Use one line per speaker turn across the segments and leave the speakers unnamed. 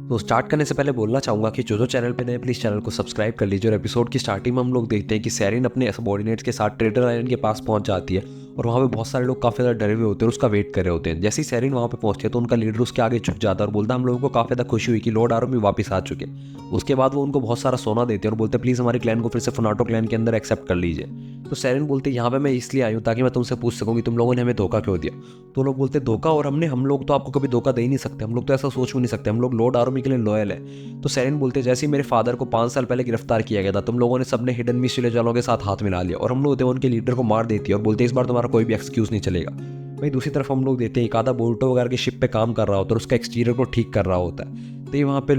तो स्टार्ट करने से पहले बोलना चाहूँगा कि जो चैनल पे नए प्लीज़ चैनल को सब्सक्राइब कर लीजिए। और एपिसोड की स्टार्टिंग में हम लोग देखते हैं कि सेरिन अपने सबॉर्डिनेट्स के साथ ट्रेडर आइलैंड के पास पहुंच जाती है और वहाँ पे बहुत सारे लोग काफ़ी ज़्यादा डरे हुए होते हैं और उसका वेट कर रहे होते हैं। जैसे ही सेरिन वहाँ पे पहुंचती है तो उनका लीडर उसके आगे झुक जाता है और बोलता है हम लोगों को काफ़ी ज़्यादा खुशी हुई कि लॉर्ड आर्मी वापस आ चुके हैं। उसके बाद वो उनको बहुत सारा सोना देते हैं और बोलते हैं प्लीज़ हमारे क्लैन को फिर से फनाटो क्लैन के अंदर एक्सेप्ट कर लीजिए। तो सेरिन बोलते हैं यहाँ पे मैं इसलिए आई हूँ ताकि मैं तुमसे पूछ सकूँ कि तुम लोगों ने हमें धोखा क्यों दिया। तो लोग बोलते हैं धोखा, और हम लोग तो आपको कभी धोखा दे ही नहीं सकते, हम लोग तो ऐसा सोच भी नहीं सकते, हम लोग लॉर्ड आर्मी के लिए लॉयल है। तो सेरिन बोलते हैं जैसे ही मेरे फादर को 5 साल पहले गिरफ्तार किया गया था तुम लोगों ने सबने हिडन मिस वालों के साथ हाथ मिला लिया और हम लोग उनके लीडर को मार देती है और बोलते हैं इस बार तुम्हारा कोई भी एक्सक्यूज नहीं चलेगा। वहीं दूसरी तरफ हम लोग देते हैं एक आधा बोल्टो वगैरह की शिप पे काम कर रहा होता है और उसका एक्सटीरियर को ठीक कर रहा होता है। तो ये वहाँ पे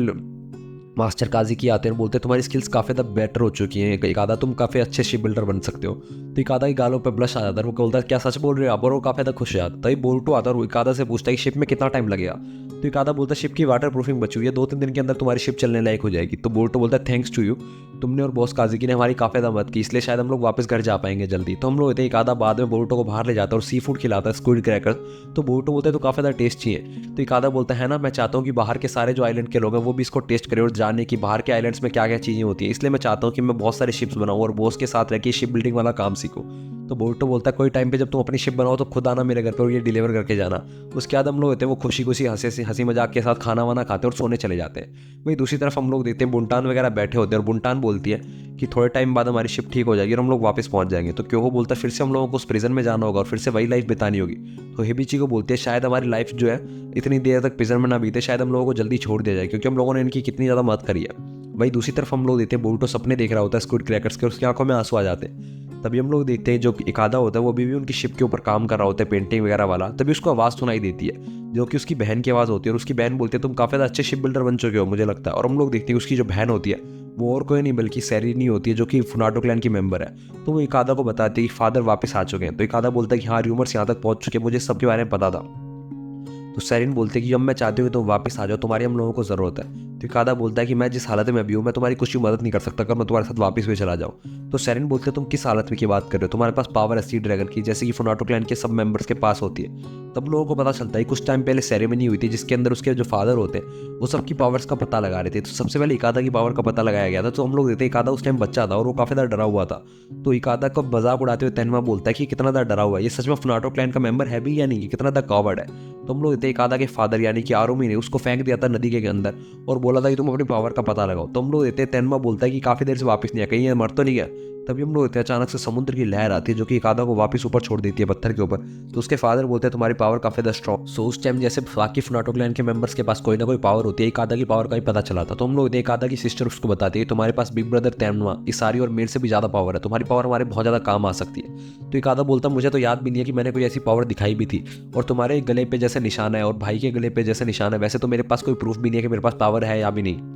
मास्टर काजी की आते हैं और बोलते हैं तुम्हारी स्किल्स काफ़ी ज़्यादा बेटर हो चुकी हैं, एक आधा तुम काफ़ी अच्छे शिप बिल्डर बन सकते हो। तो एक आधा की गालों पे ब्लश आ जाता है, वो बोलता है क्या सच बोल रहे हो आप, और वो काफ़ी ज़्यादा खुश हो जाता है। तभी बोल्टो आता है और एक आधा से पूछता है कि शिप में कितना टाइम लगेगा। तो एक आधा बोलता है शिप की वाटर प्रूफिंग बची हुई है, 2-3 दिन के अंदर तुम्हारी शिप चलने लायक हो जाएगी। तो बोल्टो बोलता है थैंक्स टू यू, तुमने और बॉस काजी ने हमारी काफ़ी ज़्यादा मदद की, इसलिए शायद हम लोग वापस घर जा पाएंगे जल्दी। तो हम लोग एक आधा बाद में बोल्टो को बाहर ले जाता है और सी फूड खिलाता है, स्क्विड क्रैकर। तो बोल्टो बोलता है तो काफ़ी ज़्यादा टेस्टी है। तो एक आधा बोलता है ना मैं चाहता हूँ कि बाहर के सारे जो आइलैंड के लोग हैं वो भी इसको टेस्ट करें और जाने कि बाहर के आइलैंड्स में क्या क्या चीज़ें होती हैं, इसलिए मैं चाहता हूँ कि मैं बहुत सारे शिप्स बनाऊँ और बॉस के साथ रह के शिप बिल्डिंग वाला काम सीखूँ। तो बोल्टो बोलता है कोई टाइम पे जब तुम अपनी शिप बनाओ तो खुद आना मेरे घर पर और ये डिलीवर करके जाना। उसके बाद हम लोग होते हैं वो खुशी खुशी हंसी मजाक के साथ खाना वाना खाते हैं और सोने चले जाते हैं। वहीं दूसरी तरफ हम लोग देखते हैं बुंटान वगैरह बैठे होते हैं और बुंटान बोलती है कि थोड़े टाइम बाद हमारी शिप ठीक हो जाएगी और हम लोग वापस पहुंच जाएंगे। तो क्यों बोलता है फिर से हम लोगों को उस प्रिजन में जाना होगा और फिर से वही लाइफ बितानी होगी। तो हिबिची को बोलती है शायद हमारी लाइफ जो है इतनी देर तक प्रिजन में ना बीते, शायद हम लोगों को जल्दी छोड़ दिया जाए क्योंकि हम लोगों ने इनकी कितनी ज़्यादा मदद करी है। वही दूसरी तरफ हम लोग देखते हैं बोल्टो सपने देख रहा होता है स्क्विड क्रैकर्स के, उसकी आंखों में आंसू आ जाते हैं। तभी हम लोग देखते हैं जो एक आधा होता है वो अभी भी उनकी शिप के ऊपर काम कर रहा होता है पेंटिंग वगैरह वाला। तभी उसको आवाज़ सुनाई देती है जो कि उसकी बहन की आवाज़ होती है और उसकी बहन बोलती है तुम काफ़ी ज़्यादा अच्छे शिप बिल्डर बन चुके हो मुझे लगता है। और हम लोग देखते हैं उसकी जो बहन होती है वो और कोई नहीं बल्कि सेरिन ही होती है जो कि फनाटो क्लैन की मेंबर है। तो वो एक आधा को बताती है कि फादर वापस आ चुके हैं। तो एक आधा बोलता है कि हाँ र्यूमर्स यहाँ तक पहुँच चुके हैं, मुझे सबके बारे में पता था। तो सेरिन बोलते हैं कि अब मैं चाहती हूँ कि तुम वापस आ जाओ, तुम्हारी हम लोगों को ज़रूरत है। तो कादा बोलता है कि मैं जिस हालत में अभी हूँ मैं तुम्हारी कुछ भी मदद नहीं कर सकता अगर मैं तुम्हारे साथ वापस भी चला जाऊँ। तो सेरिन बोलते हैं तुम किस हालत में की बात कर रहे हो, तुम्हारे पास पावर है सी ड्रैगन की जैसे कि फनाटो क्लैन के सब मेंबर्स के पास होती है। तब लोगों को पता चलता है कुछ टाइम पहले सेरेमनी हुई थी जिसके अंदर उसके जो फादर होते हैं वो सबकी पावर्स का पता लगा रहे थे। तो सबसे पहले इकादा की पावर का पता लगाया गया था। तो हम लोग देखते हैं इकादा उस टाइम बच्चा था और वो काफ़ी ज़्यादा डरा हुआ था। तो इकादा को मजाक उड़ाते हुए तेनमा बोलता है कि कितना ज़्यादा डरा हुआ है, ये सच में फनाटो क्लैन का मेंबर है भी या नहीं, कितना ज़्यादा कॉवर्ड है। तो हम लोग देखते हैं इकादा के फादर यानी कि आरुमी ने उसको फेंक दिया था नदी के अंदर और बोला था कि तुम अपनी पावर का पता लगाओ। तो हम लोग देते हैं तेनमा बोलता है कि काफ़ी देर से वापस नहीं आया, कहीं ये मर तो नहीं गया। तभी हम लोग देते हैं अचानक से समुद्र की लहर आती है जो कि इकादा को वापस ऊपर छोड़ देती है पत्थर के ऊपर। तो उसके फादर बोलते हैं तुम्हारी पावर काफ़ी ज़्यादा स्ट्रॉन्ग। सो उस टाइम जैसे बाकी फनाटो क्लैन के मेंबर्स के पास कोई ना कोई पावर होती है, इकादा की पावर का ही पता चला था। तो हम लोग इकादा की सिस्टर उसको बताती है तुम्हारे पास बिग ब्रदर तेनमा इसारी और मेरे से भी ज़्यादा पावर है, तुम्हारी पावर हमारे बहुत ज़्यादा काम आ सकती है। तो इकादा बोलता मुझे तो याद भी नहीं है कि मैंने कोई ऐसी पावर दिखाई भी थी, और तुम्हारे गले पे जैसे निशान है और भाई के गले पे जैसे निशान है, वैसे तो मेरे पास कोई प्रूफ भी नहीं है कि मेरे पास पावर है या भी नहीं।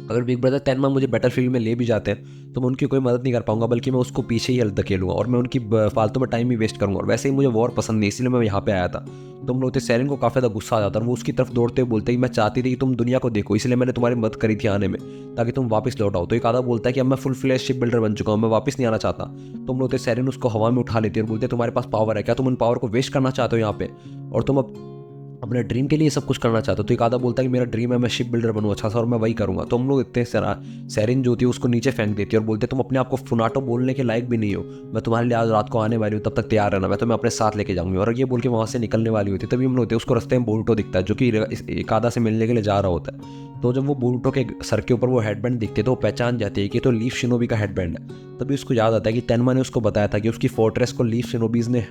अगर बिग ब्रदर तेनमा मुझे बैटलफील्ड में ले भी जाते हैं तो मैं उनकी कोई मदद नहीं कर पाऊंगा, बल्कि मैं उसको पीछे ही धकेलूंगा और मैं उनकी फालतू में टाइम ही वेस्ट करूंगा। और वैसे ही मुझे वॉर पसंद नहीं, इसलिए मैं यहाँ पे आया था। तो हम लोग सेरिन को काफ़ी ज़्यादा गुस्सा आ जाता है और वो उसकी तरफ दौड़ते हुए बोलते हैं मैं चाहती थी कि तुम दुनिया को देखो, इसलिए मैंने तुम्हारी मदद करी थी आने में ताकि तुम वापस लौट आओ। तो एक आधा बोलता है कि अब मैं फुल फ्लैश शिप बिल्डर बन चुका हूँ, मैं वापस नहीं आना चाहता। तो हम लोग सेरिन उसको हवा में उठा लेते हैं और बोलते हैं तुम्हारे पास पावर है क्या, तुम उन पावर को वेस्ट करना चाहते हो यहाँ पे, और तुम अब अपने ड्रीम के लिए सब कुछ करना चाहता हूँ। तो एक आधा बोलता है कि मेरा ड्रीम है मैं शिप बिल्डर बनूँ अच्छा सा और मैं वही करूँगा। तो हम लोग इतने सेरिन जो होती है उसको नीचे फेंक देती है और बोलते तुम अपने आप को फनाटो बोलने के लायक भी नहीं हो, मैं तुम्हारे लिए आज रात को आने वाली हूँ, तब तक तैयार रहना, मैं तुम्हें अपने साथ लेके जाऊँगी। और ये बोल के वहाँ से निकलने वाली होती है। तभी हम लोग होते हैं उसको रास्ते में बोल्टो दिखता है जो कि एक आधा से मिलने के लिए जा रहा होता है। तो जब वो बोल्टो के सर के ऊपर वो हेडबैंड दिखते तो वो पहचान जाती है कि तो लीफ शिनोबी का हेडबैंड है। तभी उसको याद आता है कि तेनमा ने उसको बताया था कि उसकी फोर्ट्रेस को लीफ शिनोबीज ने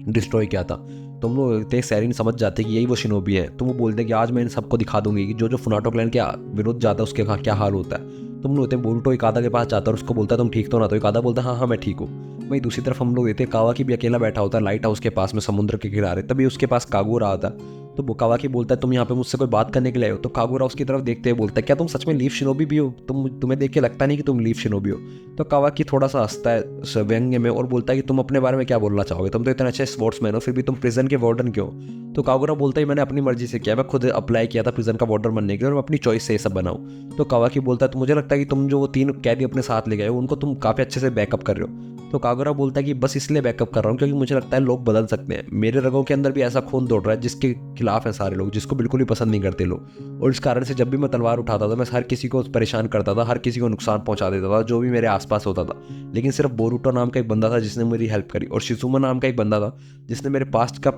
डिस्ट्रॉय किया था। तो हम लोग सेरिन समझ जाते हैं कि यही वो शिनोबी है। तो वो बोलते हैं कि आज मैं इन सबको दिखा दूंगी कि जो फनाटो क्लैन के विरुद्ध जाता है उसके क्या हाल होता है। तो हम लोग होते हैं बोल्टो एक आधा के पास जाता है और उसको बोलता है तुम ठीक तो ना। तो एक आधा बोलता है हाँ हाँ मैं ठीक हूँ। वहीं दूसरी तरफ हम लोग देते हैं कावा की भी अकेला बैठा होता है लाइट हाउस के पास में समुद्र के किनारे। तभी उसके पास कागुरा आता है। तो वो कावाकी बोलता है तुम यहाँ पे मुझसे कोई बात करने के लिए आए हो। तो कागुरा उसकी तरफ देखते हुए बोलता है क्या तुम सच में लीफ शिनोबी भी हो, तुम्हें देख के लगता नहीं कि तुम लीफ शिनोबी हो। तो कावाकी थोड़ा सा हंसता है व्यंग्य में और बोलता है कि तुम अपने बारे में क्या बोलना चाहोगे, तुम तो इतने अच्छे स्पोर्ट्समैन हो फिर भी तुम प्रिजन के वार्डन क्यों। तो कागुरा बोलता है मैंने अपनी मर्जी से किया, मैं खुद अप्लाई किया था प्रिजन का वार्डन बनने के लिए और मैं अपनी चॉइस से ये सब बनाऊँ। तो कावाकी बोलता है तो मुझे लगता है कि तुम जो वो 3 कैदी अपने साथ ले गए हो उनको तुम काफ़ी अच्छे से बैकअप कर रहे हो। तो कागुरा बोलता है कि बस इसलिए बैकअप कर रहा हूँ क्योंकि मुझे लगता है लोग बदल सकते हैं, मेरे रगों के अंदर भी ऐसा खून दौड़ रहा है जिसके खिलाफ खिलाफ हैं सारे लोग, जिसको बिल्कुल भी पसंद नहीं करते लोग। और इस कारण से जब भी मैं तलवार उठाता था मैं हर किसी को परेशान करता था, हर किसी को नुकसान पहुंचा देता था जो भी मेरे आसपास होता था। लेकिन सिर्फ बोरुटो नाम का एक बंदा था जिसने मेरी हेल्प करी, और शिजुमा नाम का एक बंदा था जिसने मेरे पास्ट का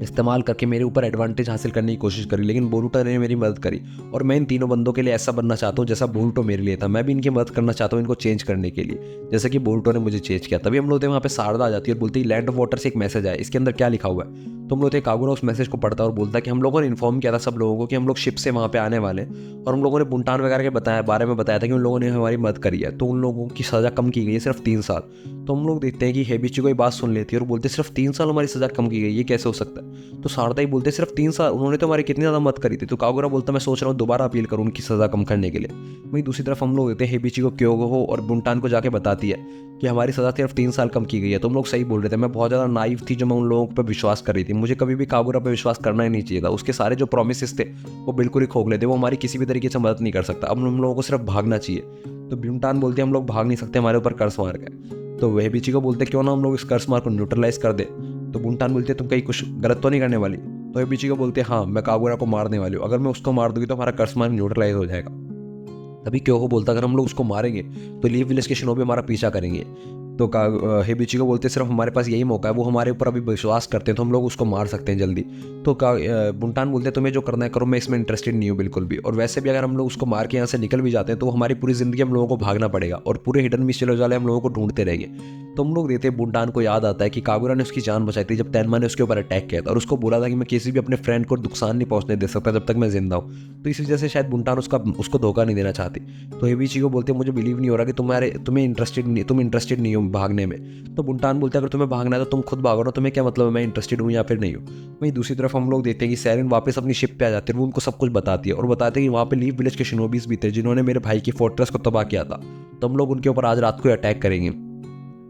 इस्तेमाल करके मेरे ऊपर एडवांटेज हासिल करने की कोशिश करी, लेकिन बोरुटो ने मेरी मदद करी। और मैं इन तीनों बंदों के लिए ऐसा बनना चाहता हूँ जैसा बोरुटो मेरे लिए था। मैं भी इनकी मदद करना चाहता हूँ इनको चेंज करने के लिए, जैसे कि बोरुटो ने मुझे चेंज किया। तभी हम लोग वहाँ पे शारदा आ जाती है और बोलती है लैंड ऑफ वाटर से एक मैसेज आया, इसके अंदर क्या लिखा हुआ है। तो हम लोग कागुरा उस मैसेज को पढ़ता है और बोलता है कि हम लोगों ने इन्फॉर्म किया था सब लोगों को कि हम लोग शिप से वहाँ पे आने वाले हैं, और हम लोगों ने बुंटान वगैरह के बारे में बताया था कि उन लोगों ने हमारी मदद करी है, तो उन लोगों की सज़ा कम की गई है, सिर्फ 3 साल। तो हम लोग देखते हैं कि हेबिची ये बात सुन लेती है और बोलते सिर्फ 3 साल हमारी सज़ा कम की गई, ये कैसे हो सकता है। तो शारदा ही बोलते सिर्फ 3 साल, उन्होंने तो हमारी कितनी ज़्यादा मदद करी थी। तो कागुरा बोलता मैं सोच रहा हूँ दोबारा अपील करूँ उनकी सज़ा कम करने के लिए। वहीं दूसरी तरफ हम लोग देखते हैं हेबिची को क्योगो और बुंटान को जाके बताती है कि हमारी सज़ा सिर्फ 3 साल कम की गई है। तुम लोग सही बोल रहे थे, मैं बहुत ज़्यादा नाइव थी जो मैं उन लोगों पर विश्वास कर रही थी। मुझे कभी भी कागुरा पर विश्वास करना ही नहीं चाहिए था। उसके सारे जो प्रोमिस थे वो बिल्कुल ही खोखले थे, वो हमारी किसी भी तरीके से मदद नहीं कर सकता। अब हम लोगों को सिर्फ भागना चाहिए। तो बुंटान बोलते हैं हम लोग भाग नहीं सकते, हमारे ऊपर कर्स मार्क है। तो हेबिची को बोलते क्यों ना हम लोग इस कर्स मार्क को न्यूट्रलाइज कर दे। तो बुंटान बोलते तुम कहीं कुछ गलत तो नहीं करने वाली। तो हेबिची को बोलते हाँ मैं कागुरा को मारने वाली हूँ, अगर मैं उसको मार दूंगी तो हमारा कर्स मार्क न्यूट्रलाइज हो जाएगा। तभी क्यों बोलता अगर हम लोग उसको मारेंगे तो लीव विलेज के शिनोबी हमारा पीछा करेंगे। तो हेबिची को बोलते सिर्फ हमारे पास यही मौका है, वो हमारे ऊपर अभी विश्वास करते हैं तो हम लोग उसको मार सकते हैं जल्दी। तो बुंटान बोलते तुम्हें जो करना है करो, मैं इसमें इंटरेस्टेड नहीं हूँ बिल्कुल भी। और वैसे भी अगर हम लोग उसको मार के यहाँ से निकल भी जाते हैं तो हमारी पूरी ज़िंदगी हम लोगों को भागना पड़ेगा और पूरे हिडन मिस्टेरियोस वाले हम लोगों को ढूंढते रहेंगे। तो हम लोग देते बुंटान को याद आता है कि कागुरा ने उसकी जान बचाई थी जब तेनमा ने उसके ऊपर अटैक किया था, और उसको बोला था कि मैं किसी भी अपने फ्रेंड को नुकसान नहीं पहुंचने दे सकता जब तक मैं जिंदा हूँ। तो इस वजह से शायद बुंटान उसको धोखा नहीं देना चाहती। तो हेबिची को बोलते मुझे बिलीव नहीं हो रहा कि तुम इंटरेस्टेड नहीं हो भागने में। तो बुंटान बोलते अगर तुम्हें भागना है तो तुम खुद भागो ना, तुम्हें क्या मतलब है मैं इंटरेस्टेड हूँ या फिर नहीं हूँ। वहीं दूसरी तरफ हम लोग देखते हैं कि सैरिन वापस अपनी शिप पे आ जाती है, वो उनको सब कुछ बताती है और बताते हैं कि वहाँ पे लीव विलेज के शिनोबीज भी थे जिन्होंने मेरे भाई की फोर्ट्रेस को तबाह किया था। तो हम लोग उनके ऊपर आज रात को अटैक करेंगे।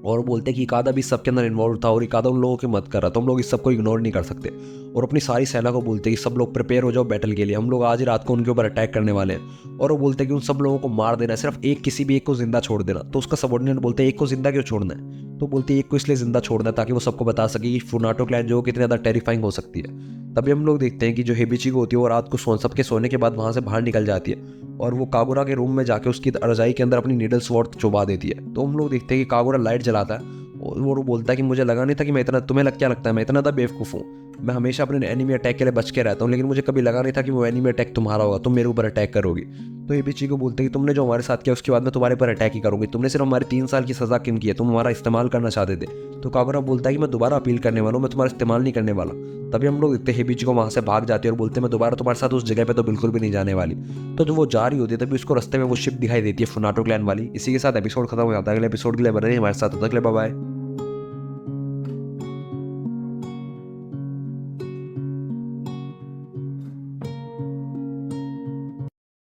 और बोलते हैं कि इकादा भी सबके अंदर इन्वॉल्व था और इकादा उन लोगों की मदद कर रहा था, तो हम लोग इस सबको इग्नोर नहीं कर सकते। और अपनी सारी सेना को बोलते हैं कि सब लोग प्रिपेयर हो जाओ बैटल के लिए, हम लोग आज ही रात को उनके ऊपर अटैक करने वाले हैं। और वो बोलते हैं कि उन सब लोगों को मार देना है, सिर्फ किसी भी एक को जिंदा छोड़ देना। तो उसका सबऑर्डिनेट बोलते हैं एक को जिंदा क्यों छोड़ना है। तो बोलते हैं एक को इसलिए जिंदा छोड़ना है ताकि वो सबको बता सके कि फुनाटो क्लैन जो कितनी ज़्यादा टेरिफाइंग हो सकती है। तभी हम लोग देखते हैं कि जो हेबिची को होती है वो रात को सबके सोने के बाद वहाँ से बाहर निकल जाती है और वो कागुरा के रूम में जाके उसकी रजाई के अंदर अपनी नीडल स्वॉर्ड चुबा देती है। तो हम लोग देखते हैं कि कागुरा लाइट जलाता है और वो बोलता है कि मुझे लगा नहीं था कि मैं इतना, तुम्हें क्या लगता है मैं इतना ज़्यादा बेवकूफ़ हूँ। मैं हमेशा अपने एनिमी अटैक के लिए बच के रहता हूँ, लेकिन मुझे कभी लगा नहीं था कि वो एनिमी अटैक तुम्हारा होगा, तुम मेरे ऊपर अटैक करोगी। तो एबीची को बोलते हैं कि तुमने जो हमारे साथ किया उसके बाद मैं तुम्हारे ऊपर अटैक ही करूँगी, तुमने सिर्फ हमारी 3 साल की सज़ा क्यों की है, तुम हमारा इस्तेमाल करना चाहते थे। तो कागुरा बोलता है कि मैं दोबारा अपील करने वाला हूँ, मैं तुम्हारा इस्तेमाल नहीं करने वाला। तभी हम लोग देखते हैं हेबिची को वहाँ से भाग जाती है और बोलते हैं मैं दोबारा तुम्हारे साथ उस जगह पे तो बिल्कुल भी नहीं जाने वाली। तो जब वो जा रही होती है तभी उसको रास्ते में वो शिप दिखाई देती है फुनाटो क्लैन वाली। इसी के साथ एपिसोड खत्म हो जाता है। अगले एपिसोड के लिए बने रहिए हमारे साथ, तब तक के लिए बाय बाय।